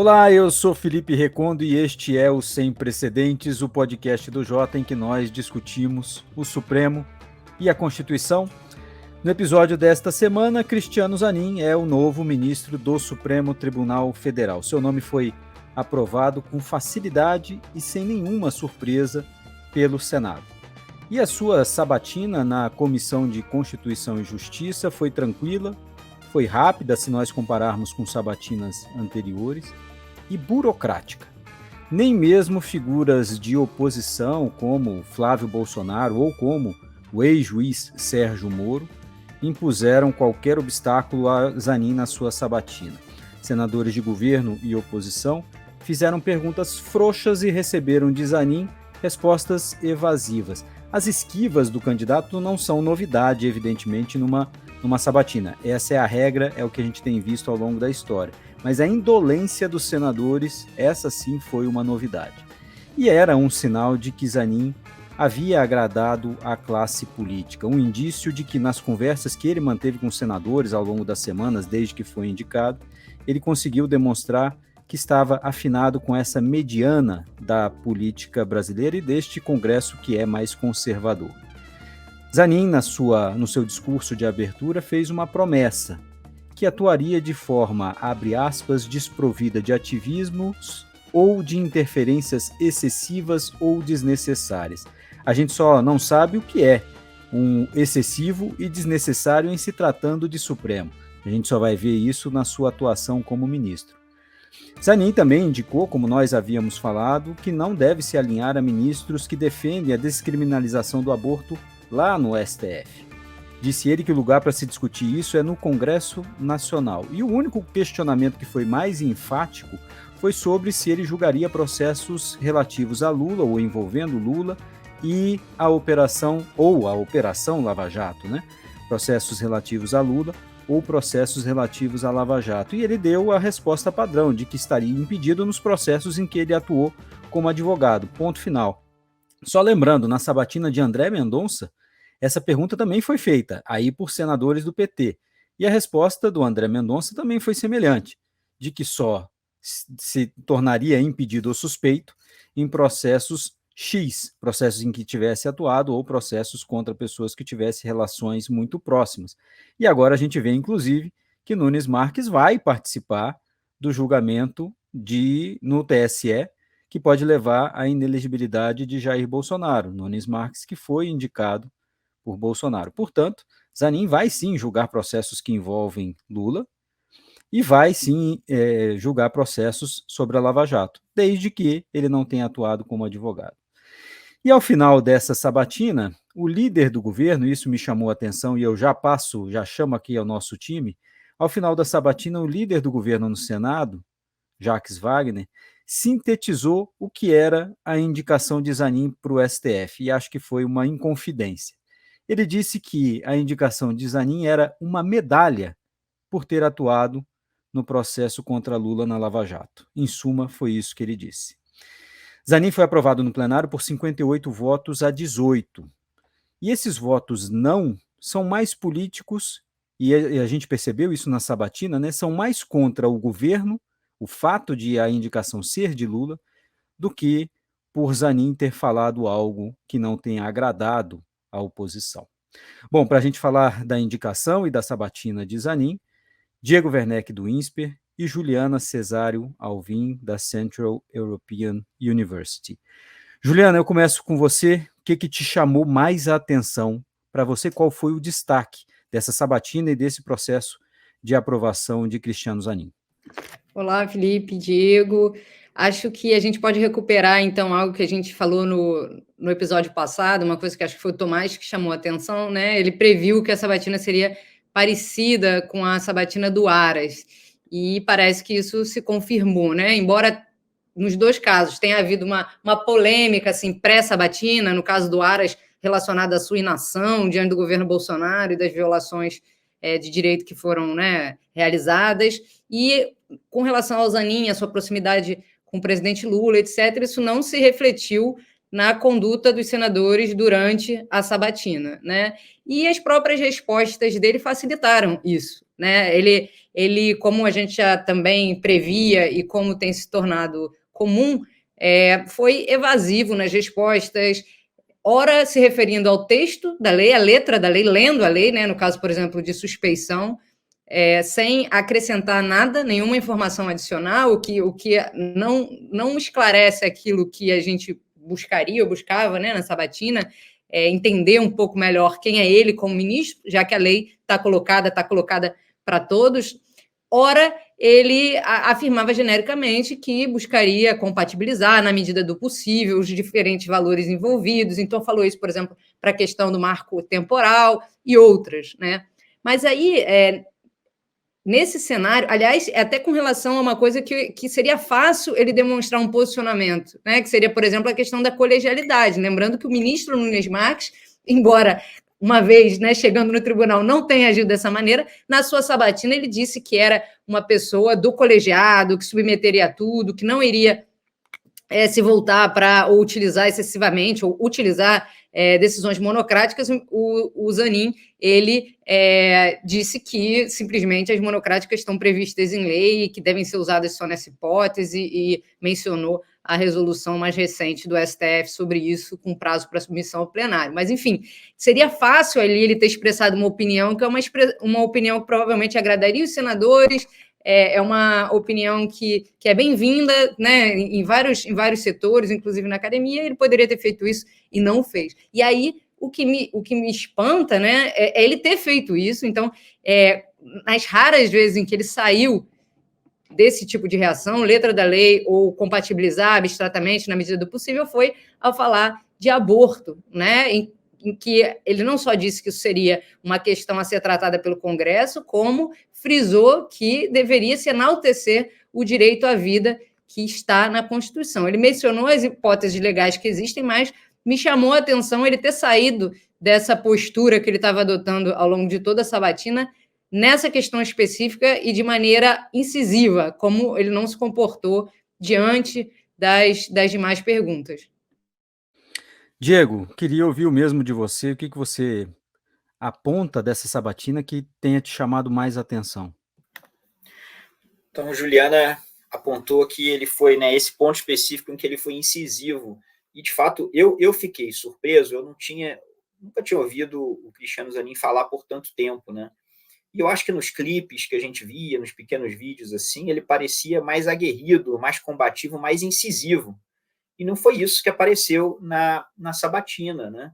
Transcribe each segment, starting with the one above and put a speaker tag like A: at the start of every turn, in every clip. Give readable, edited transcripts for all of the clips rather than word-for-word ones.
A: Olá, eu sou Felipe Recondo e este é o Sem Precedentes, o podcast do Jota em que nós discutimos o Supremo e a Constituição. No episódio desta semana, Cristiano Zanin é o novo ministro do Supremo Tribunal Federal. Seu nome foi aprovado com facilidade e sem nenhuma surpresa pelo Senado. E a sua sabatina na Comissão de Constituição e Justiça foi tranquila, foi rápida se nós compararmos com sabatinas anteriores, e burocrática. Nem mesmo figuras de oposição como Flávio Bolsonaro ou como o ex-juiz Sérgio Moro impuseram qualquer obstáculo a Zanin na sua sabatina. Senadores de governo e oposição fizeram perguntas frouxas e receberam de Zanin respostas evasivas. As esquivas do candidato não são novidade, evidentemente, numa sabatina. Essa é a regra, é o que a gente tem visto ao longo da história. Mas a indolência dos senadores, essa sim foi uma novidade. E era um sinal de que Zanin havia agradado a classe política, um indício de que nas conversas que ele manteve com os senadores ao longo das semanas, desde que foi indicado, ele conseguiu demonstrar que estava afinado com essa mediana da política brasileira e deste Congresso que é mais conservador. Zanin, no seu discurso de abertura, fez uma promessa, que atuaria de forma, abre aspas, desprovida de ativismos ou de interferências excessivas ou desnecessárias. A gente só não sabe o que é um excessivo e desnecessário em se tratando de Supremo. A gente só vai ver isso na sua atuação como ministro. Zanin também indicou, como nós havíamos falado, que não deve se alinhar a ministros que defendem a descriminalização do aborto lá no STF. Disse ele que o lugar para se discutir isso é no Congresso Nacional. E o único questionamento que foi mais enfático foi sobre se ele julgaria processos relativos a Lula ou envolvendo Lula e a operação Lava Jato, né? Processos relativos a Lula ou processos relativos a Lava Jato. E ele deu a resposta padrão de que estaria impedido nos processos em que ele atuou como advogado. Ponto final. Só lembrando, na sabatina de André Mendonça, essa pergunta também foi feita, aí por senadores do PT. E a resposta do André Mendonça também foi semelhante, de que só se tornaria impedido ou suspeito em processos X, processos em que tivesse atuado ou processos contra pessoas que tivessem relações muito próximas. E agora a gente vê, inclusive, que Nunes Marques vai participar do julgamento no TSE, que pode levar à inelegibilidade de Jair Bolsonaro. Nunes Marques, que foi indicado por Bolsonaro. Portanto, Zanin vai sim julgar processos que envolvem Lula e vai sim julgar processos sobre a Lava Jato, desde que ele não tenha atuado como advogado. E ao final dessa sabatina, o líder do governo, isso me chamou a atenção e eu já chamo aqui ao nosso time, ao final da sabatina, o líder do governo no Senado, Jacques Wagner, sintetizou o que era a indicação de Zanin para o STF, e acho que foi uma inconfidência. Ele disse que a indicação de Zanin era uma medalha por ter atuado no processo contra Lula na Lava Jato. Em suma, foi isso que ele disse. Zanin foi aprovado no plenário por 58 votos a 18. E esses votos não são mais políticos, e a gente percebeu isso na sabatina, né? São mais contra o governo, o fato de a indicação ser de Lula, do que por Zanin ter falado algo que não tenha agradado a oposição. Bom, para a gente falar da indicação e da sabatina de Zanin, Diego Werneck, do INSPER, e Juliana Cesário Alvim, da Central European University. Juliana, eu começo com você. O que te chamou mais a atenção para você? Qual foi o destaque dessa sabatina e desse processo de aprovação de Cristiano Zanin?
B: Olá, Felipe, Diego. Acho que a gente pode recuperar, então, algo que a gente falou no episódio passado, uma coisa que acho que foi o Tomás que chamou a atenção, né? Ele previu que a sabatina seria parecida com a sabatina do Aras, e parece que isso se confirmou, né? Embora nos dois casos tenha havido uma polêmica assim, pré-sabatina, no caso do Aras, relacionada à sua inação diante do governo Bolsonaro e das violações de direito que foram, né, realizadas, e com relação ao Zanin, a sua proximidade com o presidente Lula, etc., isso não se refletiu na conduta dos senadores durante a sabatina, né? E as próprias respostas dele facilitaram isso, né? Ele, como a gente já também previa e como tem se tornado comum, foi evasivo nas respostas, ora se referindo ao texto da lei, à letra da lei, lendo a lei, né? No caso, por exemplo, de suspeição, sem acrescentar nada, nenhuma informação adicional, o que não esclarece aquilo que a gente buscaria ou buscava, né, na sabatina, entender um pouco melhor quem é ele como ministro, já que a lei está colocada para todos. Ora, ele afirmava genericamente que buscaria compatibilizar, na medida do possível, os diferentes valores envolvidos. Então, falou isso, por exemplo, para a questão do marco temporal e outras, né? Mas aí, nesse cenário, aliás, até com relação a uma coisa que seria fácil ele demonstrar um posicionamento, né? Que seria, por exemplo, a questão da colegialidade. Lembrando que o ministro Nunes Marques, embora uma vez, né, chegando no tribunal, não tenha agido dessa maneira, na sua sabatina ele disse que era uma pessoa do colegiado, que submeteria a tudo, que não iria se voltar para ou utilizar excessivamente, ou utilizar decisões monocráticas. O Zanin, ele disse que simplesmente as monocráticas estão previstas em lei e que devem ser usadas só nessa hipótese, e mencionou a resolução mais recente do STF sobre isso, com prazo para submissão ao plenário. Mas, enfim, seria fácil ali ele ter expressado uma opinião, que é uma opinião que provavelmente agradaria os senadores, é uma opinião que é bem-vinda, né, em vários setores, inclusive na academia. Ele poderia ter feito isso e não fez. E aí, o que me espanta, né, é ele ter feito isso. Então, nas raras vezes em que ele saiu desse tipo de reação, letra da lei, ou compatibilizar abstratamente na medida do possível, foi ao falar de aborto, né, em que ele não só disse que isso seria uma questão a ser tratada pelo Congresso, como frisou que deveria se enaltecer o direito à vida que está na Constituição. Ele mencionou as hipóteses legais que existem, mas me chamou a atenção ele ter saído dessa postura que ele estava adotando ao longo de toda a sabatina, nessa questão específica e de maneira incisiva, como ele não se comportou diante das demais perguntas.
A: Diego, queria ouvir o mesmo de você. O que você aponta dessa sabatina que tenha te chamado mais atenção?
C: Então, Juliana apontou que ele foi, né, esse ponto específico em que ele foi incisivo. E, de fato, eu fiquei surpreso. Eu nunca tinha ouvido o Cristiano Zanin falar por tanto tempo, né? E eu acho que nos clipes que a gente via, nos pequenos vídeos, assim, ele parecia mais aguerrido, mais combativo, mais incisivo. E não foi isso que apareceu na sabatina, né?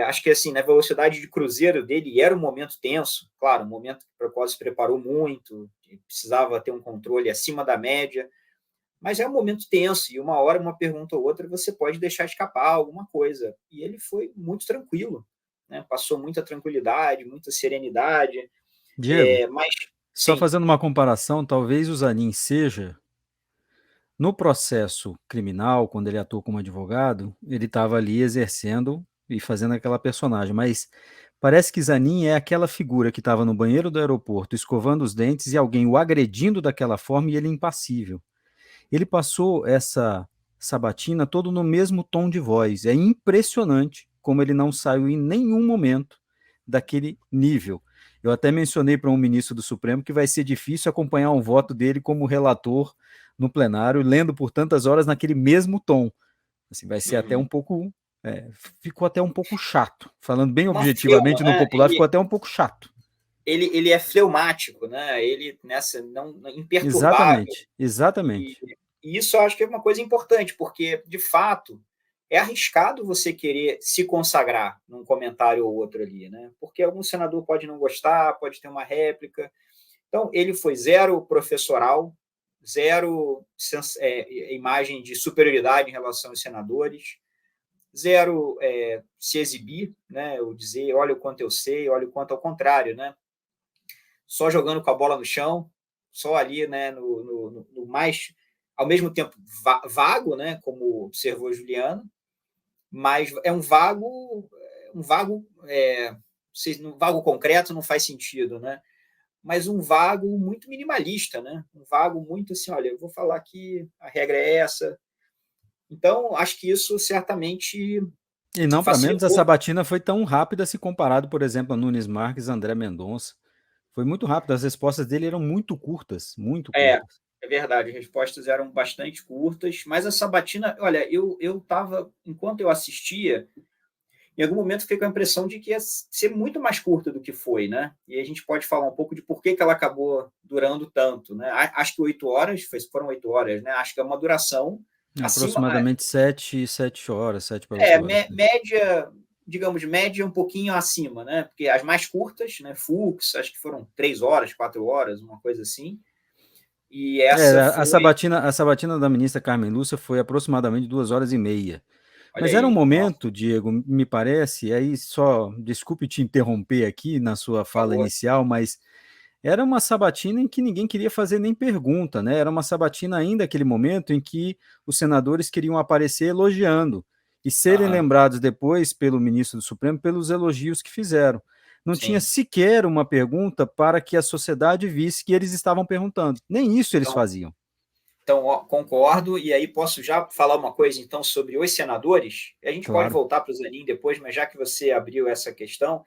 C: Acho que, assim, na velocidade de cruzeiro dele era um momento tenso, claro, um momento para o qual se preparou muito, precisava ter um controle acima da média, mas é um momento tenso, e uma hora, uma pergunta ou outra, você pode deixar escapar alguma coisa. E ele foi muito tranquilo, né? Passou muita tranquilidade, muita serenidade.
A: Diego,
C: Mas,
A: só
C: sim.
A: fazendo uma comparação, talvez o Zanin seja, no processo criminal, quando ele atuou como advogado, ele estava ali exercendo e fazendo aquela personagem, mas parece que Zanin é aquela figura que estava no banheiro do aeroporto, escovando os dentes e alguém o agredindo daquela forma e ele impassível. Ele passou essa sabatina todo no mesmo tom de voz. É impressionante como ele não saiu em nenhum momento daquele nível. Eu até mencionei para um ministro do Supremo que vai ser difícil acompanhar um voto dele como relator no plenário, lendo por tantas horas naquele mesmo tom. Assim, vai ser até um pouco. Ficou até um pouco chato. Falando bem
C: Uma fleuma,
A: objetivamente no
C: né?
A: popular, ficou até um pouco chato.
C: Ele é fleumático, né? Ele não imperturbável.
A: Exatamente, exatamente.
C: E isso eu acho que é uma coisa importante, porque, de fato, é arriscado você querer se consagrar num comentário ou outro ali, né? Porque algum senador pode não gostar, pode ter uma réplica. Então, ele foi zero professoral, zero imagem de superioridade em relação aos senadores, zero se exibir, né? Ou dizer, olha o quanto eu sei, olha o quanto ao contrário, né? Só jogando com a bola no chão, só ali, né, no mais, ao mesmo tempo vago, né, como observou Juliano, mas é um vago, um vago concreto não faz sentido, né? Mas um vago muito minimalista, né? Um vago muito assim, olha, eu vou falar que a regra é essa. Então, acho que isso certamente
A: E não para menos, a
C: facilitou.
A: sabatina foi tão rápida se comparado, por exemplo, a Nunes Marques e André Mendonça. Foi muito rápido, as respostas dele eram muito curtas, muito curtas.
C: É verdade, as respostas eram bastante curtas, mas a sabatina, olha, eu estava, enquanto eu assistia, em algum momento fiquei com a impressão de que ia ser muito mais curta do que foi, né? E a gente pode falar um pouco de por que ela acabou durando tanto, né? Acho que 8 horas, foram 8 horas, né? Acho que é uma duração acima,
A: Aproximadamente 7 horas, 7 para 8 horas.
C: média, digamos, média um pouquinho acima, né? Porque as mais curtas, né? Fux, acho que foram 3 horas, 4 horas, uma coisa assim. E essa foi.
A: A sabatina da ministra Carmen Lúcia foi aproximadamente 2 horas e meia.
C: Olha
A: Mas era um
C: aí, nossa,
A: momento, Diego, me parece, aí só desculpe te interromper aqui na sua
C: por
A: fala
C: favor.
A: inicial, mas era uma sabatina em que ninguém queria fazer nem pergunta, né? Era uma sabatina ainda aquele momento em que os senadores queriam aparecer elogiando e serem
C: Aham,
A: lembrados depois pelo ministro do Supremo pelos elogios que fizeram. Não tinha
C: sim.
A: sequer uma pergunta para que a sociedade visse que eles estavam perguntando. Nem isso eles
C: Então,
A: faziam.
C: Então, ó, concordo, e aí posso já falar uma coisa, então, sobre os senadores? A gente pode
A: Claro,
C: voltar para o Zanin depois, mas já que você abriu essa questão,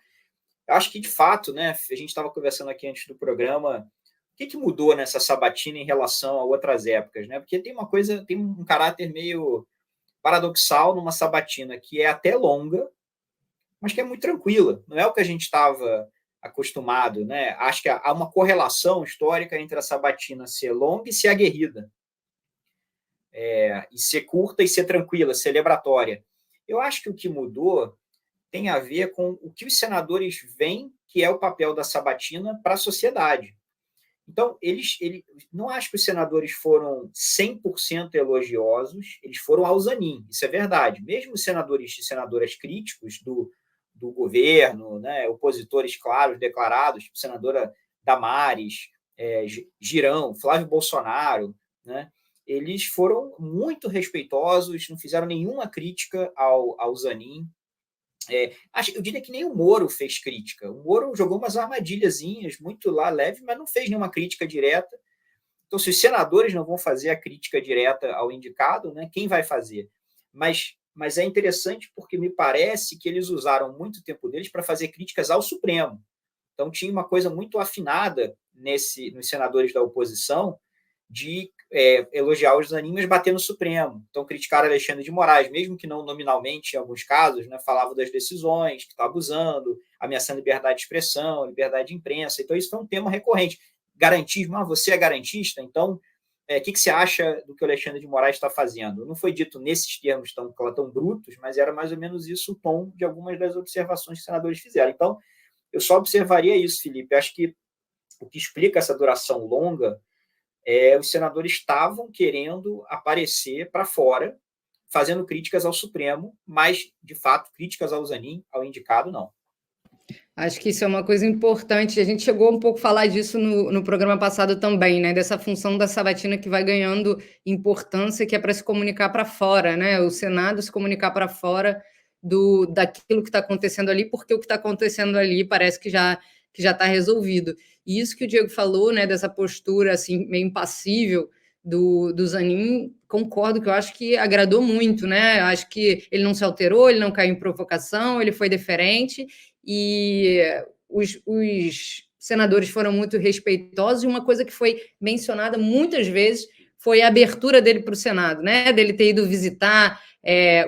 C: eu acho que, de fato, né, a gente estava conversando aqui antes do programa, o que mudou nessa sabatina em relação a outras épocas, né? Porque tem uma coisa, tem um caráter meio paradoxal numa sabatina que é até longa, mas que é muito tranquila. Não é o que a gente estava acostumado, né? Acho que há uma correlação histórica entre a sabatina ser longa e ser aguerrida. E ser curta e ser tranquila, celebratória. Eu acho que o que mudou tem a ver com o que os senadores veem que é o papel da sabatina para a sociedade. Então, não acho que os senadores foram 100% elogiosos, eles foram ao Zanin, isso é verdade. Mesmo os senadores e senadoras críticos do governo, né, opositores claros, declarados, tipo senadora Damares, Girão, Flávio Bolsonaro, né, eles foram muito respeitosos, não fizeram nenhuma crítica ao Zanin. Eu diria que nem o Moro fez crítica. O Moro jogou umas armadilhazinhas muito lá leve, mas não fez nenhuma crítica direta. Então, se os senadores não vão fazer a crítica direta ao indicado, né, quem vai fazer? Mas é interessante porque me parece que eles usaram muito tempo deles para fazer críticas ao Supremo. Então, tinha uma coisa muito afinada nos senadores da oposição de elogiar os Zanin, mas bater no Supremo. Então, criticaram Alexandre de Moraes, mesmo que não nominalmente, em alguns casos, né, falava das decisões, que está abusando, ameaçando liberdade de expressão, liberdade de imprensa. Então, isso foi um tema recorrente. Garantismo, você é garantista? Então, o que você acha do que o Alexandre de Moraes está fazendo? Não foi dito nesses termos tão brutos, mas era mais ou menos isso o tom de algumas das observações que os senadores fizeram. Então, eu só observaria isso, Felipe. Acho que o que explica essa duração longa os senadores estavam querendo aparecer para fora, fazendo críticas ao Supremo, mas, de fato, críticas ao Zanin, ao indicado, não.
B: Acho que isso é uma coisa importante. A gente chegou um pouco a falar disso no programa passado também, né? Dessa função da sabatina que vai ganhando importância, que é para se comunicar para fora, né? O Senado se comunicar para fora daquilo que está acontecendo ali, porque o que está acontecendo ali parece que já está resolvido. E isso que o Diego falou, né? Dessa postura assim meio impassível do Zanin, concordo que eu acho que agradou muito, né? Eu acho que ele não se alterou, ele não caiu em provocação, ele foi deferente. E os senadores foram muito respeitosos, e uma coisa que foi mencionada muitas vezes foi a abertura dele para o Senado, né? Dele ter ido visitar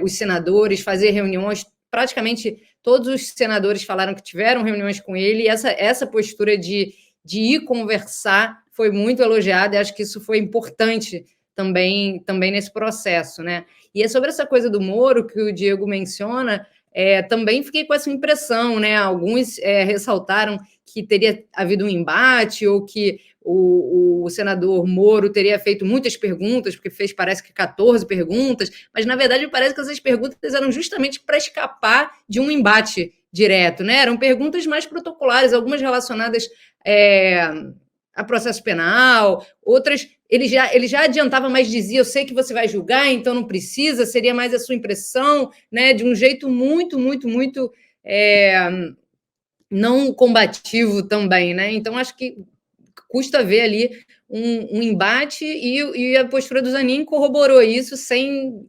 B: os senadores, fazer reuniões. Praticamente todos os senadores falaram que tiveram reuniões com ele, e essa postura de ir conversar foi muito elogiada, e acho que isso foi importante também nesse processo, né? E é sobre essa coisa do Moro que o Diego menciona. Também fiquei com essa impressão, né? Alguns ressaltaram que teria havido um embate, ou que o senador Moro teria feito muitas perguntas, porque fez, parece que 14 perguntas, mas na verdade parece que essas perguntas eram justamente para escapar de um embate direto, né? Eram perguntas mais protocolares, algumas relacionadas a processo penal, outras ele já adiantava, mas dizia: eu sei que você vai julgar, então não precisa, seria mais a sua impressão, né? De um jeito muito, muito, muito não combativo também, né? Então, acho que custa ver ali um embate, e a postura do Zanin corroborou isso sem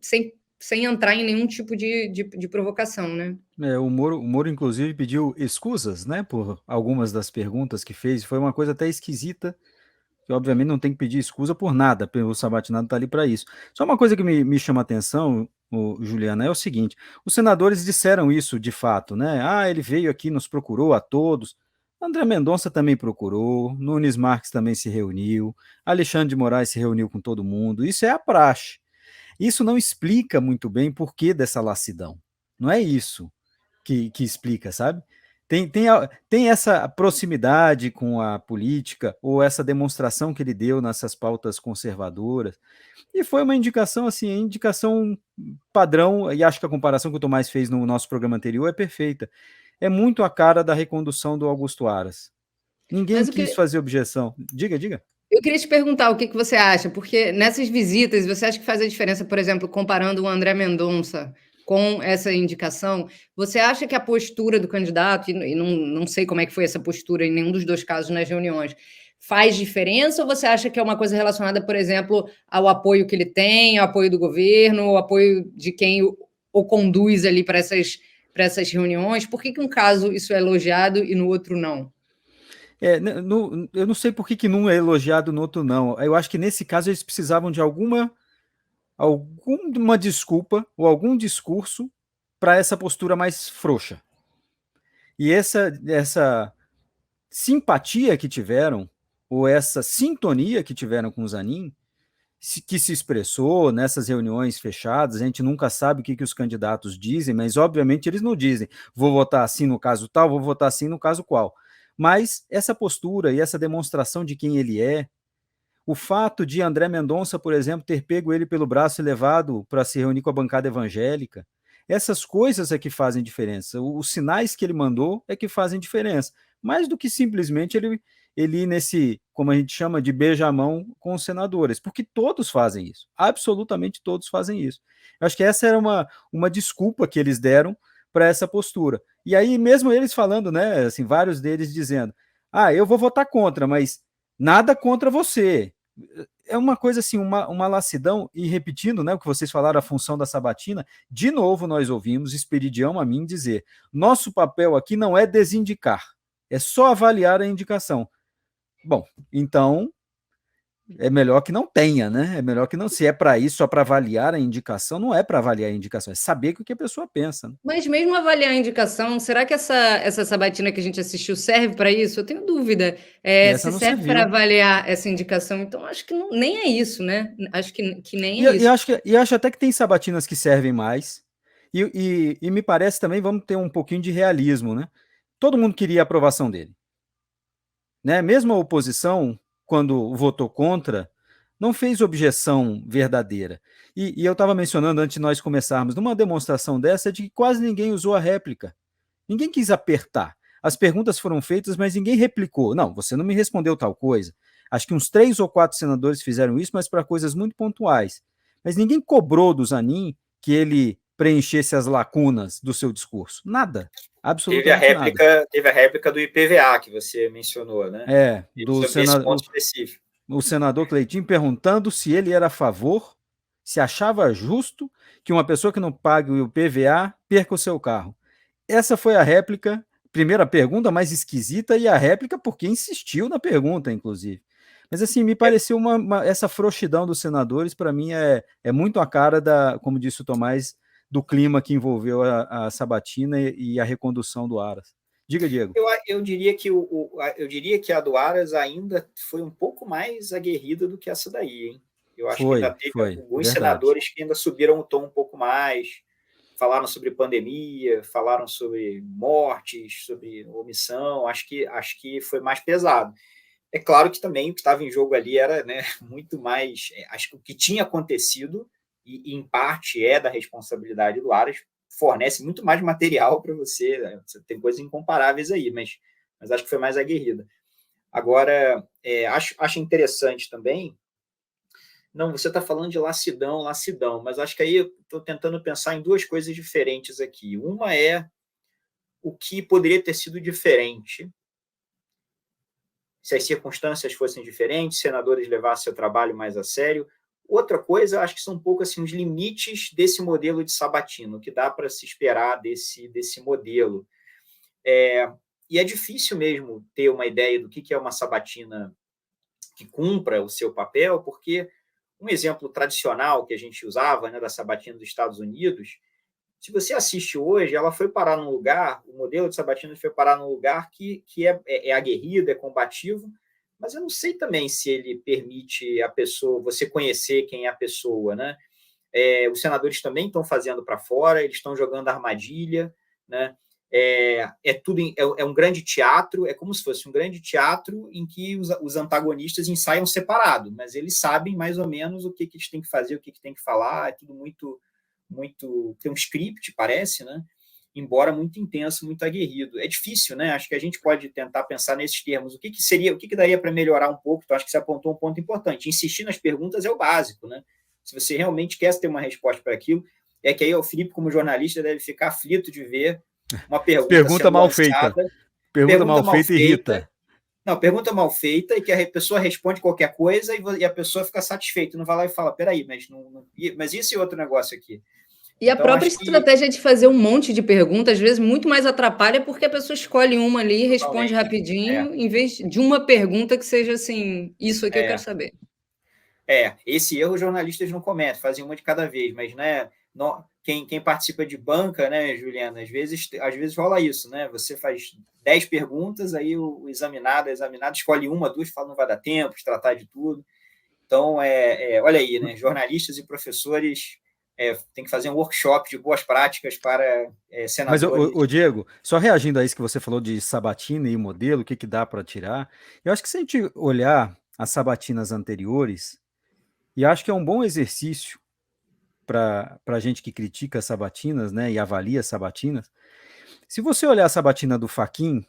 B: sem entrar em nenhum tipo de provocação, né?
A: O Moro, inclusive, pediu escusas, né, por algumas das perguntas que fez. Foi uma coisa até esquisita, que obviamente não tem que pedir escusa por nada, o sabatinado está ali para isso. Só uma coisa que me chama a atenção, Juliana, é o seguinte: os senadores disseram isso de fato, né? Ah, ele veio aqui, nos procurou a todos. André Mendonça também procurou, Nunes Marques também se reuniu, Alexandre de Moraes se reuniu com todo mundo. Isso é a praxe. Isso não explica muito bem por que dessa lassidão. Não é isso que explica, sabe? Tem essa proximidade com a política, ou essa demonstração que ele deu nessas pautas conservadoras, e foi uma indicação, assim, indicação padrão, e acho que a comparação que o Tomás fez no nosso programa anterior é perfeita. É muito a cara da recondução do Augusto Aras. Ninguém
B: Mas
A: quis fazer objeção. Diga.
B: eu queria te perguntar o que você acha, porque nessas visitas, você acha que faz a diferença, por exemplo, comparando o André Mendonça com essa indicação, você acha que a postura do candidato, e não sei como é que foi essa postura em nenhum dos dois casos nas reuniões, faz diferença, ou você acha que é uma coisa relacionada, por exemplo, ao apoio que ele tem, ao apoio do governo, ao apoio de quem o conduz ali para essas reuniões? Por que um caso isso é elogiado e no outro não?
A: Eu não sei por que num é elogiado, no outro não. Eu acho que nesse caso eles precisavam de alguma desculpa ou algum discurso para essa postura mais frouxa. E essa simpatia que tiveram, ou essa sintonia que tiveram com o Zanin, que se expressou nessas reuniões fechadas, a gente nunca sabe o que os candidatos dizem, mas obviamente eles não dizem, vou votar assim no caso tal, vou votar assim no caso qual. Mas essa postura e essa demonstração de quem ele é, o fato de André Mendonça, por exemplo, ter pego ele pelo braço e levado para se reunir com a bancada evangélica, essas coisas é que fazem diferença. Os sinais que ele mandou é que fazem diferença. Mais do que simplesmente ele ir nesse, como a gente chama, de beijamão com os senadores, porque todos fazem isso. Absolutamente todos fazem isso. Eu acho que essa era uma desculpa que eles deram para essa postura. E aí, mesmo eles falando, né, assim, vários deles dizendo, eu vou votar contra, mas nada contra você. É uma coisa assim, uma lassidão, e repetindo, né, o que vocês falaram, a função da sabatina, de novo nós ouvimos Esperidião Amin dizer, nosso papel aqui não é desindicar, é só avaliar a indicação. Bom, então é melhor que não tenha, né? É melhor que não, se é para isso, só para avaliar a indicação, não é para avaliar a indicação, é saber o que a pessoa pensa. Né?
B: Mas mesmo avaliar a indicação, será que essa sabatina que a gente assistiu serve para isso? Eu tenho dúvida.
A: Essa
B: Se
A: não
B: serve para
A: serviu.
B: avaliar essa indicação, então acho que nem é isso, né? Acho que nem é
A: E
B: isso.
A: acho até que tem sabatinas que servem mais. E me parece também, vamos ter um pouquinho de realismo, né? Todo mundo queria a aprovação dele. Né? Mesmo a oposição, quando votou contra, não fez objeção verdadeira. E eu estava mencionando antes de nós começarmos, numa demonstração dessa, de que quase ninguém usou a réplica. Ninguém quis apertar. As perguntas foram feitas, mas ninguém replicou. Não, você não me respondeu tal coisa. Acho que uns 3 ou 4 senadores fizeram isso, mas para coisas muito pontuais. Mas ninguém cobrou do Zanin que ele preenchesse as lacunas do seu discurso. Nada. Absolutamente nada.
C: Teve a réplica do IPVA que você mencionou, né? Sobre esse ponto específico.
A: O senador Cleitinho perguntando se ele era a favor, se achava justo que uma pessoa que não pague o IPVA perca o seu carro. Essa foi a réplica, primeira pergunta mais esquisita, e a réplica porque insistiu na pergunta, inclusive. Mas assim, me pareceu essa frouxidão dos senadores, para mim, é muito a cara como disse o Tomás, do clima que envolveu a sabatina e a recondução do Aras. Diga, Diego.
C: Eu diria que a do Aras ainda foi um pouco mais aguerrida do que essa daí, hein? Eu acho que ainda teve alguns senadores que ainda subiram o tom um pouco mais, falaram sobre pandemia, falaram sobre mortes, sobre omissão, acho que foi mais pesado. É claro que também o que estava em jogo ali era, né, muito mais, acho que o que tinha acontecido, e em parte é da responsabilidade do Aras, fornece muito mais material para você, né? Você tem coisas incomparáveis aí, mas acho que foi mais aguerrida. Agora, acho interessante também, não, você está falando de lassidão, mas acho que aí eu estou tentando pensar em duas coisas diferentes aqui. Uma é o que poderia ter sido diferente se as circunstâncias fossem diferentes, senadores levassem seu trabalho mais a sério. Outra coisa, eu acho que são um pouco assim, os limites desse modelo de sabatina, o que dá para se esperar desse modelo. E é difícil mesmo ter uma ideia do que é uma sabatina que cumpra o seu papel, porque um exemplo tradicional que a gente usava, né, da sabatina dos Estados Unidos, se você assiste hoje, ela foi parar num lugar, o modelo de sabatina foi parar num lugar que é aguerrido, é combativo, mas eu não sei também se ele permite a pessoa, você conhecer quem é a pessoa, né? Os senadores também estão fazendo para fora, eles estão jogando armadilha, né? É um grande teatro, é como se fosse um grande teatro em que os antagonistas ensaiam separado, mas eles sabem mais ou menos o que eles têm que fazer, o que tem que falar, é tudo muito, tem um script, parece, né? Embora muito intenso, muito aguerrido. É difícil, né? Acho que a gente pode tentar pensar nesses termos. O que seria, o que daria para melhorar um pouco? Então, acho que você apontou um ponto importante. Insistir nas perguntas é o básico, né? Se você realmente quer ter uma resposta para aquilo, é que aí o Felipe, como jornalista, deve ficar aflito de ver uma pergunta
A: mal feita. Pergunta mal feita irrita.
C: Não, pergunta mal feita e que a pessoa responde qualquer coisa e a pessoa fica satisfeita, não vai lá e fala, peraí, mas esse outro negócio aqui?
B: E então, a própria estratégia de fazer um monte de perguntas, às vezes, muito mais atrapalha porque a pessoa escolhe uma ali e responde rapidinho, em vez de uma pergunta que seja assim, isso aqui eu quero saber.
C: Esse erro os jornalistas não cometem, fazem uma de cada vez, mas né, quem participa de banca, né, Juliana, às vezes rola isso, né? Você faz 10 perguntas, aí o examinado escolhe uma, duas, fala não vai dar tempo de tratar de tudo. Então, olha aí, né? Jornalistas e professores tem que fazer um workshop de boas práticas para senadores.
A: Mas, Diego, só reagindo a isso que você falou de sabatina e modelo, o que dá para tirar, eu acho que se a gente olhar as sabatinas anteriores, e acho que é um bom exercício para a gente que critica as sabatinas, né, e avalia as sabatinas, se você olhar a sabatina do Fachin,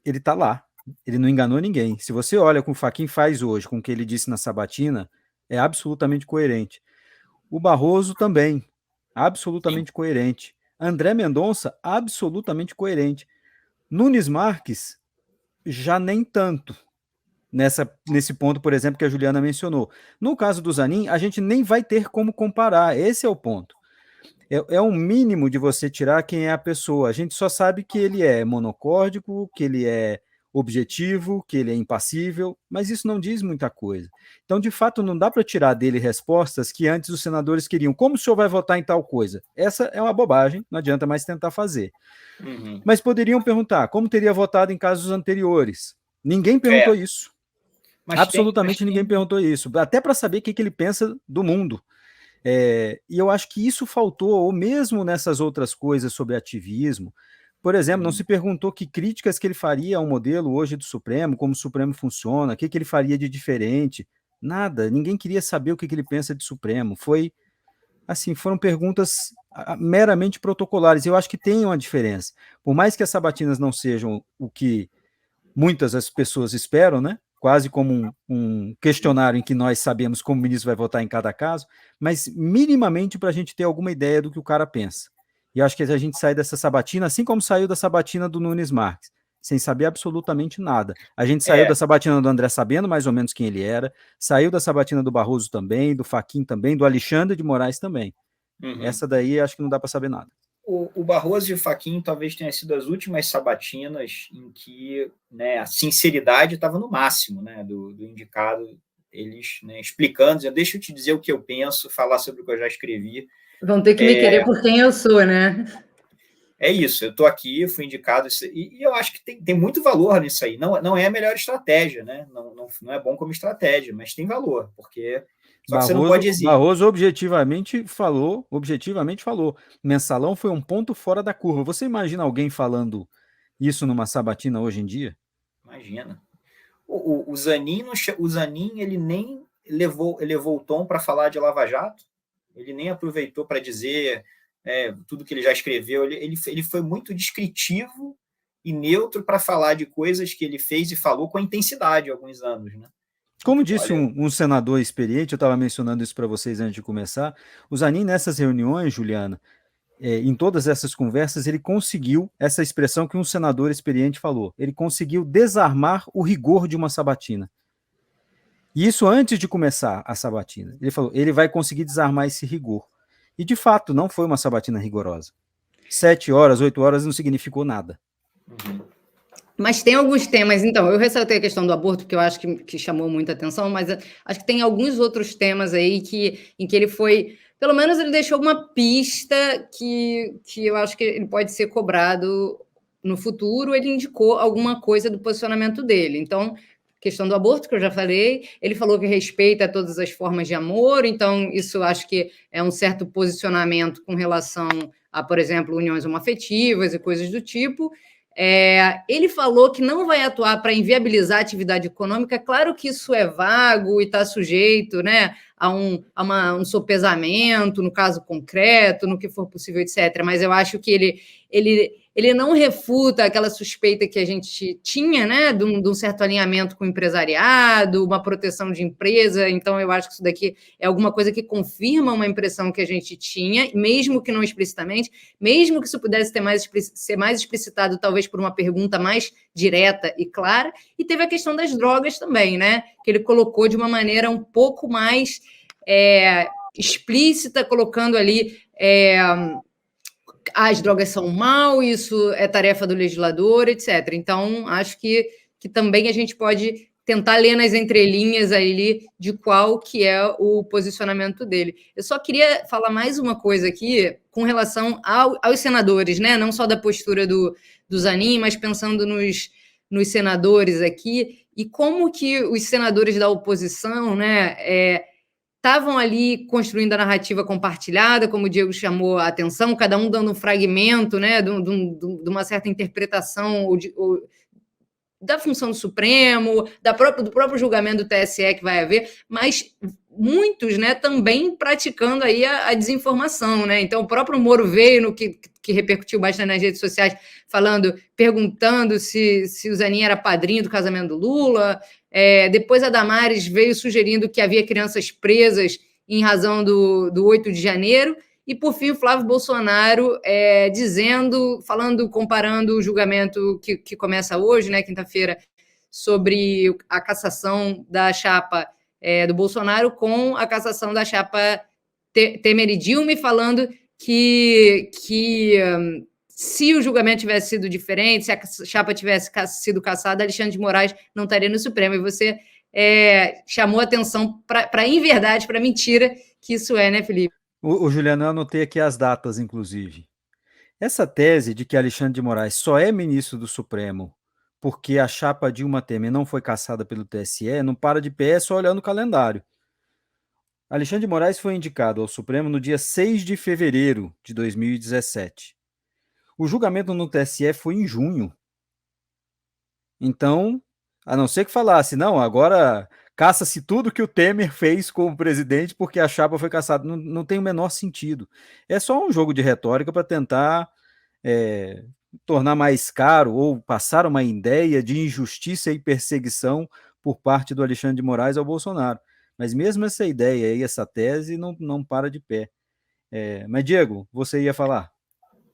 A: ele está lá, ele não enganou ninguém. Se você olha com o Fachin faz hoje, com o que ele disse na sabatina, é absolutamente coerente. O Barroso também, absolutamente coerente. André Mendonça, absolutamente coerente. Nunes Marques, já nem tanto. Nesse ponto, por exemplo, que a Juliana mencionou. No caso do Zanin, a gente nem vai ter como comparar, esse é o ponto. É um mínimo de você tirar quem é a pessoa. A gente só sabe que ele é monocórdico, que ele é objetivo, que ele é impassível, mas isso não diz muita coisa. Então, de fato, não dá para tirar dele respostas que antes os senadores queriam. Como o senhor vai votar em tal coisa? Essa é uma bobagem, não adianta mais tentar fazer.
C: Uhum.
A: Mas poderiam perguntar como teria votado em casos anteriores. Ninguém perguntou isso. Mas absolutamente ninguém perguntou isso. Até para saber o que ele pensa do mundo. E eu acho que isso faltou, ou mesmo nessas outras coisas sobre ativismo. Por exemplo, não se perguntou que críticas que ele faria ao modelo hoje do Supremo, como o Supremo funciona, o que ele faria de diferente. Nada, ninguém queria saber o que ele pensa de Supremo. Foram perguntas meramente protocolares. Eu acho que tem uma diferença. Por mais que as sabatinas não sejam o que muitas das pessoas esperam, né? Quase como um questionário em que nós sabemos como o ministro vai votar em cada caso, mas minimamente para a gente ter alguma ideia do que o cara pensa. E eu acho que a gente sai dessa sabatina, assim como saiu da sabatina do Nunes Marques, sem saber absolutamente nada. A gente saiu da sabatina do André sabendo mais ou menos quem ele era, saiu da sabatina do Barroso também, do Fachin também, do Alexandre de Moraes também. Essa daí acho que não dá para saber nada.
C: O Barroso e o Fachin talvez tenham sido as últimas sabatinas em que, né, a sinceridade estava no máximo, né, do indicado, eles, né, explicando, dizendo, deixa eu te dizer o que eu penso, falar sobre o que eu já escrevi.
B: Vão ter que me querer por quem eu sou, né?
C: É isso, eu estou aqui, fui indicado, e eu acho que tem muito valor nisso aí. Não é a melhor estratégia, né? Não é bom como estratégia, mas tem valor, porque só que você não pode exigir.
A: Barroso objetivamente falou, mensalão foi um ponto fora da curva. Você imagina alguém falando isso numa sabatina hoje em dia?
C: Imagina. O Zanin, ele nem levou o tom para falar de Lava Jato, ele nem aproveitou para dizer tudo que ele já escreveu, ele foi muito descritivo e neutro para falar de coisas que ele fez e falou com intensidade há alguns anos, né?
A: Como disse um senador experiente, eu estava mencionando isso para vocês antes de começar, o Zanin nessas reuniões, Juliana, em todas essas conversas, ele conseguiu essa expressão que um senador experiente falou, ele conseguiu desarmar o rigor de uma sabatina. E isso antes de começar a sabatina. Ele falou, ele vai conseguir desarmar esse rigor. E, de fato, não foi uma sabatina rigorosa. 7 horas, 8 horas não significou nada.
B: Mas tem alguns temas, então, eu ressaltei a questão do aborto, porque eu acho que chamou muita atenção, mas acho que tem alguns outros temas aí em que ele foi, pelo menos ele deixou uma pista que eu acho que ele pode ser cobrado no futuro, ele indicou alguma coisa do posicionamento dele. Então, questão do aborto, que eu já falei, ele falou que respeita todas as formas de amor, então isso acho que é um certo posicionamento com relação a, por exemplo, uniões homoafetivas e coisas do tipo. Ele falou que não vai atuar para inviabilizar a atividade econômica. Claro que isso é vago e está sujeito, né, a um sopesamento, no caso concreto, no que for possível, etc. Mas eu acho que ele não refuta aquela suspeita que a gente tinha, né, de um certo alinhamento com o empresariado, uma proteção de empresa. Então, eu acho que isso daqui é alguma coisa que confirma uma impressão que a gente tinha, mesmo que não explicitamente, mesmo que isso pudesse ser mais explicitado, talvez por uma pergunta mais direta e clara. E teve a questão das drogas também, né, que ele colocou de uma maneira um pouco mais explícita, colocando ali as drogas são mal, isso é tarefa do legislador, etc. Então, acho que também a gente pode tentar ler nas entrelinhas ali de qual que é o posicionamento dele. Eu só queria falar mais uma coisa aqui com relação aos senadores, né? Não só da postura do Zanin, mas pensando nos senadores aqui, e como que os senadores da oposição, né, estavam ali construindo a narrativa compartilhada, como o Diego chamou a atenção, cada um dando um fragmento, né, de uma certa interpretação da função do Supremo, do próprio julgamento do TSE que vai haver, mas muitos, né, também praticando aí a desinformação, né? Então o próprio Moro veio no que repercutiu bastante nas redes sociais, perguntando se o Zanin era padrinho do casamento do Lula. Depois a Damares veio sugerindo que havia crianças presas em razão do 8 de janeiro. E, por fim, o Flávio Bolsonaro comparando o julgamento que começa hoje, né, quinta-feira, sobre a cassação da chapa do Bolsonaro com a cassação da chapa Temer e Dilma, falando que se o julgamento tivesse sido diferente, se a chapa tivesse sido cassada, Alexandre de Moraes não estaria no Supremo. E você chamou atenção para inverdade, para mentira que isso é, né, Felipe?
A: O Juliano, eu anotei aqui as datas, inclusive. Essa tese de que Alexandre de Moraes só é ministro do Supremo porque a chapa Dilma Temer não foi cassada pelo TSE, não para de pé, só olhando o calendário. Alexandre de Moraes foi indicado ao Supremo no dia 6 de fevereiro de 2017. O julgamento no TSE foi em junho. Então, a não ser que falasse, não, agora caça-se tudo que o Temer fez como presidente porque a chapa foi cassada. Não tem o menor sentido. É só um jogo de retórica para tentar tornar mais caro ou passar uma ideia de injustiça e perseguição por parte do Alexandre de Moraes ao Bolsonaro. Mas mesmo essa ideia aí, essa tese, não para de pé. Mas, Diego, você ia falar?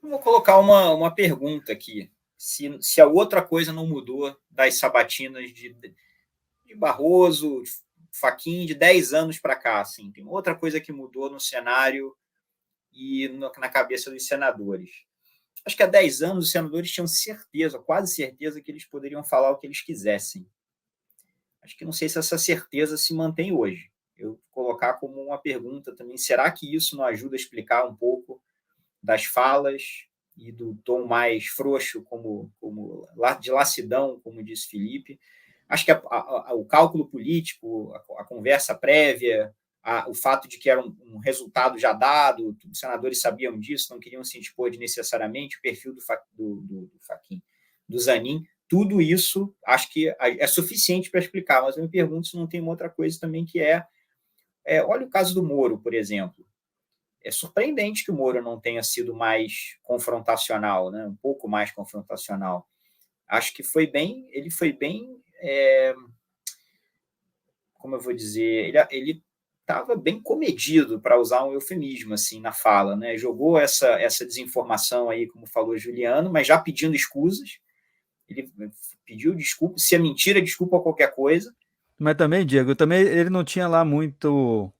C: Vou colocar uma pergunta aqui. Se a outra coisa não mudou das sabatinas de Barroso, Fachin, de 10 anos para cá, assim, tem outra coisa que mudou no cenário e na cabeça dos senadores. Acho que há 10 anos os senadores tinham certeza, quase certeza, que eles poderiam falar o que eles quisessem. Acho que não sei se essa certeza se mantém hoje. Eu vou colocar como uma pergunta também, será que isso não ajuda a explicar um pouco das falas e do tom mais frouxo, como de lassidão, como disse Felipe? Acho que o cálculo político, a conversa prévia, o fato de que era um resultado já dado, os senadores sabiam disso, não queriam se expor necessariamente, o perfil do Fachin, do Zanin, tudo isso acho que é suficiente para explicar, mas eu me pergunto se não tem uma outra coisa também que olha o caso do Moro, por exemplo. É surpreendente que o Moro não tenha sido mais confrontacional, né? Um pouco mais confrontacional. Acho que ele foi bem, como eu vou dizer, ele estava bem comedido, para usar um eufemismo assim na fala, né? Jogou essa desinformação aí, como falou Juliano, mas já pedindo escusas. Ele pediu desculpa, se é mentira, desculpa qualquer coisa,
A: Mas também, Diego, também ele não tinha lá muito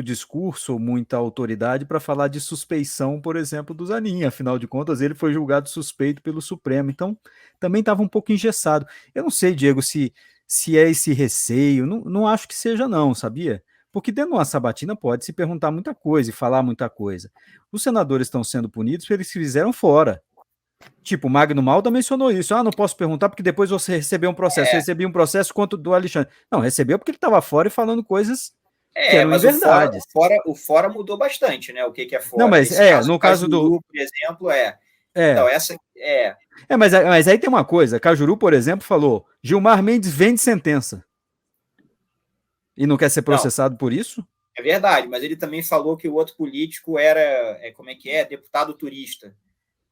A: discurso, muita autoridade para falar de suspeição, por exemplo, do Zanin. Afinal de contas, ele foi julgado suspeito pelo Supremo. Então, também estava um pouco engessado. Eu não sei, Diego, se é esse receio. Não, não acho que seja, não, sabia? Porque dentro de uma sabatina pode se perguntar muita coisa e falar muita coisa. Os senadores estão sendo punidos porque eles se fizeram fora. Tipo, o Magno Malta mencionou isso. Ah, não posso perguntar porque depois você recebeu um processo. Eu recebi um processo contra o do Alexandre. Não, recebeu porque ele estava fora e falando coisas que eram
C: mas
A: inverdades.
C: o fora mudou bastante, né? O que é fora?
A: Não, mas no caso do...
C: por exemplo, Então, essa
A: mas aí tem uma coisa. Cajuru, por exemplo, falou: Gilmar Mendes vende sentença. E não quer ser processado por isso?
C: É verdade, mas ele também falou que o outro político era, deputado turista.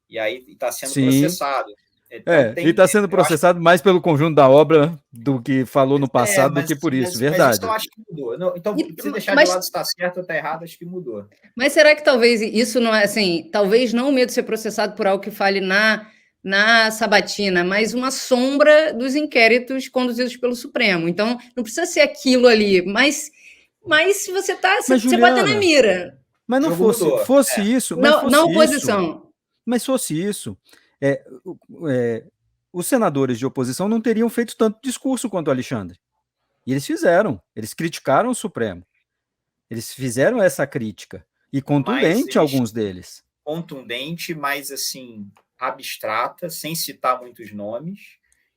C: E aí está sendo processado.
A: Então, ele está sendo processado mais pelo conjunto da obra do que falou no passado do que por isso, verdade.
C: Mas eu acho que mudou. Não, então, se deixar de lado se está certo ou está errado, acho que mudou.
B: Mas será que talvez isso não é assim? Talvez não o medo de ser processado por algo que fale na sabatina, mas uma sombra dos inquéritos conduzidos pelo Supremo. Então, não precisa ser aquilo ali, mas se você está... Você bate na mira.
A: Mas não fosse isso...
B: Na oposição.
A: Mas fosse isso... os senadores de oposição não teriam feito tanto discurso quanto o Alexandre. E eles fizeram. Eles criticaram o Supremo. Eles fizeram essa crítica. E contundente, alguns deles.
C: Contundente, mas assim, abstrata, sem citar muitos nomes.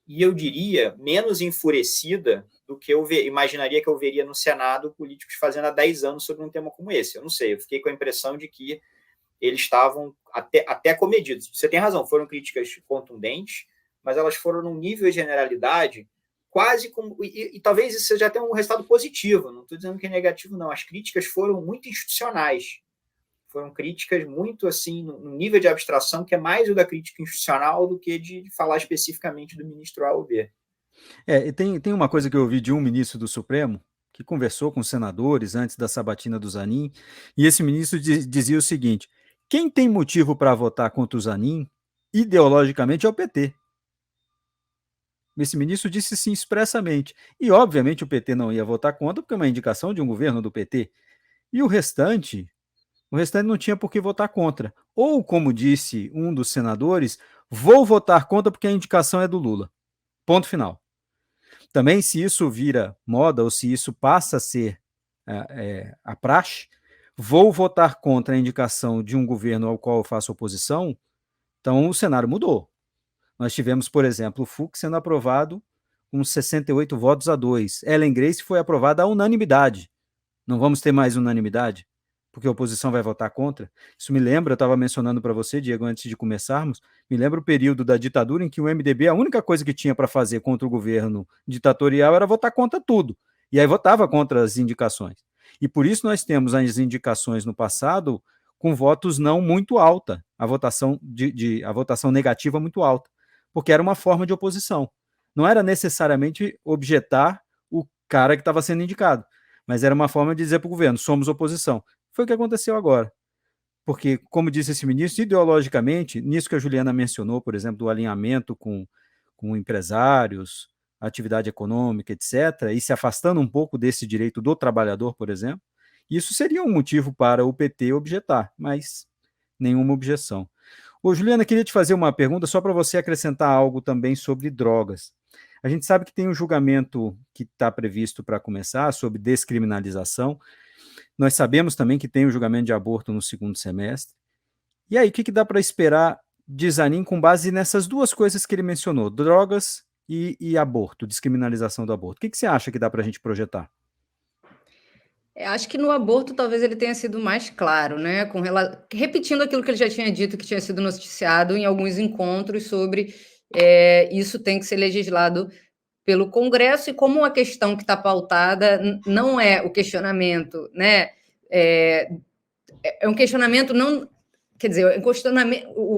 C: E eu diria, menos enfurecida do que eu imaginaria que eu veria no Senado políticos fazendo há 10 anos sobre um tema como esse. Eu não sei, eu fiquei com a impressão de que eles estavam até comedidos. Você tem razão, foram críticas contundentes, mas elas foram num nível de generalidade quase como... E talvez isso seja até um resultado positivo, não estou dizendo que é negativo, não. As críticas foram muito institucionais. Foram críticas muito, assim, num nível de abstração que é mais o da crítica institucional do que de falar especificamente do ministro A ou B.
A: E tem uma coisa que eu ouvi de um ministro do Supremo, que conversou com os senadores antes da sabatina do Zanin, e esse ministro dizia o seguinte: quem tem motivo para votar contra o Zanin, ideologicamente, é o PT. Esse ministro disse sim expressamente. E, obviamente, o PT não ia votar contra, porque é uma indicação de um governo do PT. E o restante não tinha por que votar contra. Ou, como disse um dos senadores, vou votar contra porque a indicação é do Lula. Ponto final. Também, se isso vira moda, ou se isso passa a ser a praxe, vou votar contra a indicação de um governo ao qual eu faço oposição, então o cenário mudou. Nós tivemos, por exemplo, o Fux sendo aprovado com 68 votos a 2. Ellen Grace foi aprovada à unanimidade. Não vamos ter mais unanimidade? Porque a oposição vai votar contra? Isso me lembra, eu estava mencionando para você, Diego, antes de começarmos, me lembra o período da ditadura em que o MDB, a única coisa que tinha para fazer contra o governo ditatorial era votar contra tudo. E aí votava contra as indicações. E por isso nós temos as indicações no passado com votos não muito alta, a votação negativa muito alta, porque era uma forma de oposição. Não era necessariamente objetar o cara que estava sendo indicado, mas era uma forma de dizer para o governo, somos oposição. Foi o que aconteceu agora. Porque, como disse esse ministro, ideologicamente, nisso que a Juliana mencionou, por exemplo, do alinhamento com empresários, atividade econômica, etc., e se afastando um pouco desse direito do trabalhador, por exemplo, isso seria um motivo para o PT objetar, mas nenhuma objeção. Ô, Juliana, queria te fazer uma pergunta só para você acrescentar algo também sobre drogas. A gente sabe que tem um julgamento que está previsto para começar sobre descriminalização. Nós sabemos também que tem o julgamento de aborto no segundo semestre. E aí, o que dá para esperar de Zanin com base nessas duas coisas que ele mencionou, drogas e aborto, descriminalização do aborto? O que você acha que dá para a gente projetar?
B: Acho que no aborto talvez ele tenha sido mais claro, né? Repetindo aquilo que ele já tinha dito, que tinha sido noticiado em alguns encontros sobre isso tem que ser legislado pelo Congresso, e como a questão que está pautada não é o questionamento, né? É um questionamento não... Quer dizer,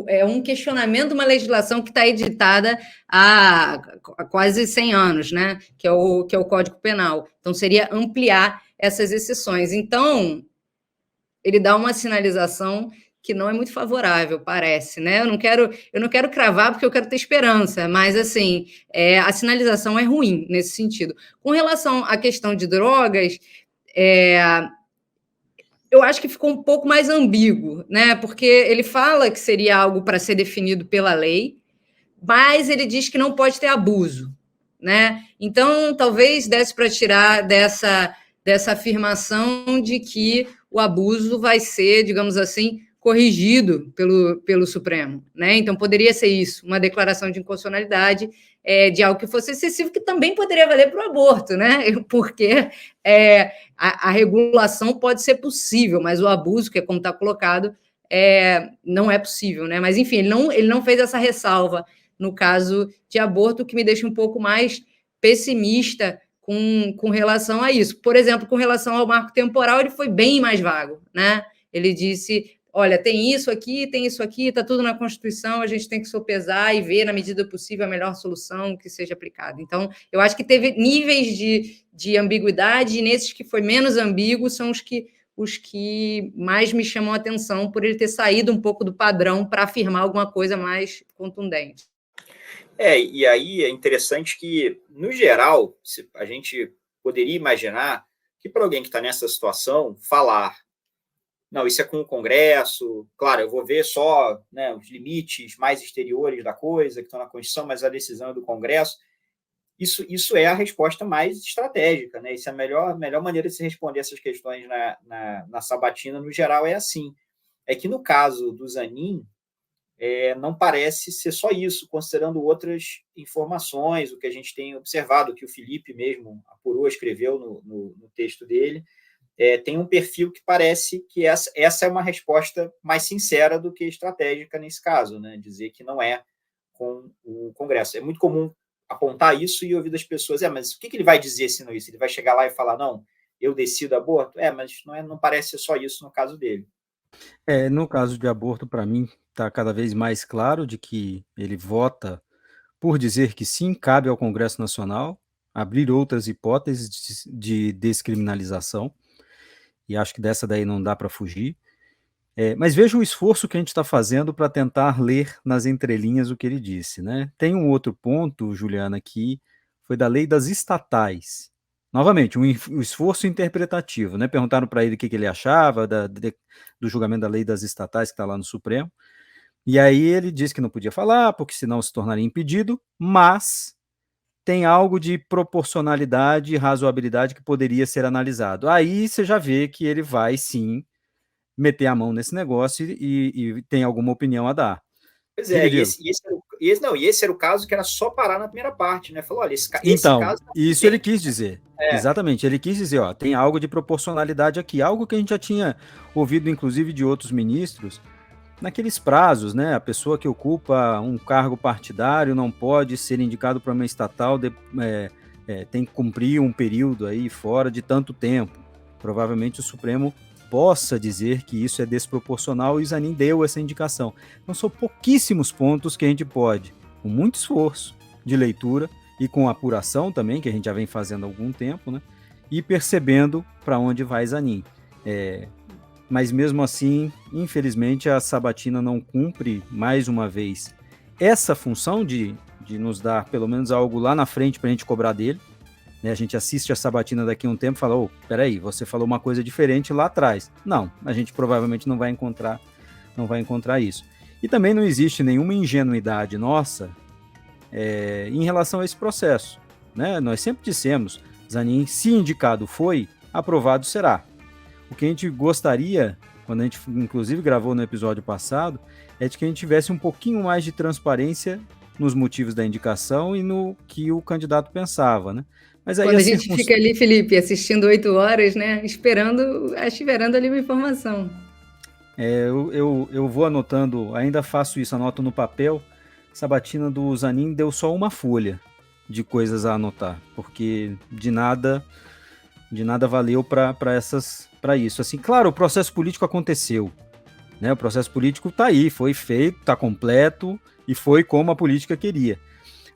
B: é um questionamento de uma legislação que está editada há quase 100 anos, né? Que é o Código Penal. Então, seria ampliar essas exceções. Então, ele dá uma sinalização que não é muito favorável, parece, né? Eu não quero cravar porque eu quero ter esperança, mas assim, a sinalização é ruim nesse sentido. Com relação à questão de drogas, eu acho que ficou um pouco mais ambíguo, né? Porque ele fala que seria algo para ser definido pela lei, mas ele diz que não pode ter abuso, né? Então, talvez desse para tirar dessa afirmação de que o abuso vai ser, digamos assim, corrigido pelo Supremo, né? Então, poderia ser isso, uma declaração de inconstitucionalidade de algo que fosse excessivo, que também poderia valer para o aborto, né? Porque a regulação pode ser possível, mas o abuso, que é como está colocado, não é possível, né? Mas, enfim, ele não fez essa ressalva no caso de aborto, o que me deixa um pouco mais pessimista com relação a isso. Por exemplo, com relação ao marco temporal, ele foi bem mais vago, né? Ele disse, olha, tem isso aqui, está tudo na Constituição, a gente tem que sopesar e ver, na medida do possível, a melhor solução que seja aplicada. Então, eu acho que teve níveis de ambiguidade, e nesses que foi menos ambíguo são os que mais me chamam a atenção por ele ter saído um pouco do padrão para afirmar alguma coisa mais contundente.
C: E aí é interessante que, no geral, a gente poderia imaginar que para alguém que está nessa situação, falar, não, isso é com o Congresso, claro, eu vou ver só, né, os limites mais exteriores da coisa, que estão na Constituição, mas a decisão é do Congresso, isso é a resposta mais estratégica, né? Isso é a melhor maneira de se responder essas questões na sabatina, no geral, é assim. É que no caso do Zanin, não parece ser só isso, considerando outras informações, o que a gente tem observado, que o Felipe mesmo apurou, escreveu no texto dele, tem um perfil que parece que essa é uma resposta mais sincera do que estratégica nesse caso, né? Dizer que não é com o Congresso. É muito comum apontar isso e ouvir das pessoas, mas o que ele vai dizer se não isso? Ele vai chegar lá e falar, não, eu decido aborto? Mas não parece ser só isso no caso dele.
A: No caso de aborto, para mim, está cada vez mais claro de que ele vota por dizer que sim, cabe ao Congresso Nacional abrir outras hipóteses de descriminalização, e acho que dessa daí não dá para fugir. Mas veja o esforço que a gente está fazendo para tentar ler nas entrelinhas o que ele disse, né? Tem um outro ponto, Juliana, que foi da lei das estatais. Novamente, um esforço interpretativo, né? Perguntaram para ele o que ele achava do julgamento da lei das estatais que está lá no Supremo, e aí ele disse que não podia falar, porque senão se tornaria impedido, mas tem algo de proporcionalidade e razoabilidade que poderia ser analisado. Aí você já vê que ele vai, sim, meter a mão nesse negócio e tem alguma opinião a dar.
C: Pois é, esse era o caso que era só parar na primeira parte, né? Falou, olha, esse caso...
A: Isso ele quis dizer. Exatamente, ele quis dizer, tem algo de proporcionalidade aqui, algo que a gente já tinha ouvido, inclusive, de outros ministros, naqueles prazos, né? A pessoa que ocupa um cargo partidário não pode ser indicado para uma estatal, tem que cumprir um período aí fora de tanto tempo. Provavelmente o Supremo possa dizer que isso é desproporcional, e o Zanin deu essa indicação. Então são pouquíssimos pontos que a gente pode, com muito esforço de leitura e com apuração também, que a gente já vem fazendo há algum tempo, né, e percebendo para onde vai Zanin. Mas mesmo assim, infelizmente, a sabatina não cumpre, mais uma vez, essa função de nos dar pelo menos algo lá na frente para a gente cobrar dele. A gente assiste a sabatina daqui a um tempo e fala, peraí, você falou uma coisa diferente lá atrás. Não, a gente provavelmente não vai encontrar isso. E também não existe nenhuma ingenuidade nossa em relação a esse processo, né? Nós sempre dissemos, Zanin, se indicado foi, aprovado será. O que a gente gostaria, quando a gente inclusive gravou no episódio passado, é de que a gente tivesse um pouquinho mais de transparência nos motivos da indicação e no que o candidato pensava, né? Mas aí
B: quando a gente fica ali, Felipe, assistindo 8 horas, né, esperando ali uma informação.
A: Eu vou anotando, ainda faço isso, anoto no papel. Sabatina do Zanin deu só uma folha de coisas a anotar, porque de nada valeu para isso. Assim, claro, o processo político aconteceu, né? O processo político está aí, foi feito, está completo e foi como a política queria.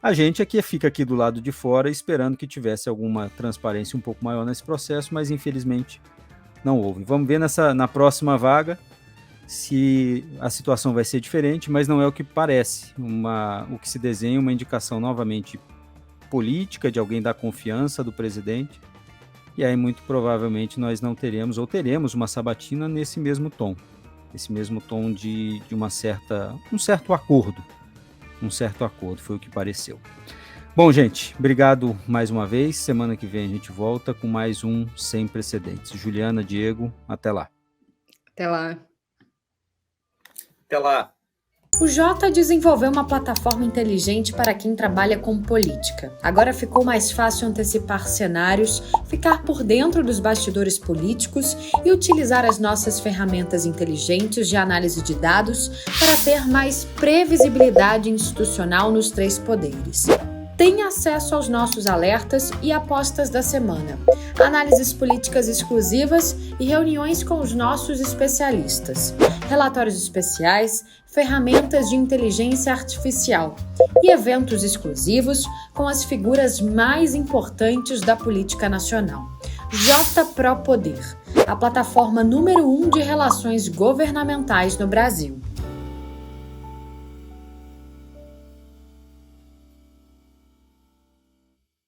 A: A gente aqui fica aqui do lado de fora esperando que tivesse alguma transparência um pouco maior nesse processo, mas infelizmente não houve. Vamos ver na próxima vaga se a situação vai ser diferente, mas não é o que parece. O que se desenha é uma indicação novamente política de alguém da confiança do presidente, e aí muito provavelmente nós não teremos, ou teremos uma sabatina nesse mesmo tom de um certo acordo. Um certo acordo, foi o que pareceu. Bom, gente, obrigado mais uma vez. Semana que vem a gente volta com mais um Sem Precedentes. Juliana, Diego, até lá.
B: Até lá.
C: Até lá.
D: O Jota desenvolveu uma plataforma inteligente para quem trabalha com política. Agora ficou mais fácil antecipar cenários, ficar por dentro dos bastidores políticos e utilizar as nossas ferramentas inteligentes de análise de dados para ter mais previsibilidade institucional nos 3 poderes. Tenha acesso aos nossos alertas e apostas da semana, análises políticas exclusivas e reuniões com os nossos especialistas, relatórios especiais, ferramentas de inteligência artificial e eventos exclusivos com as figuras mais importantes da política nacional. JProPoder, a plataforma número 1 de relações governamentais no Brasil.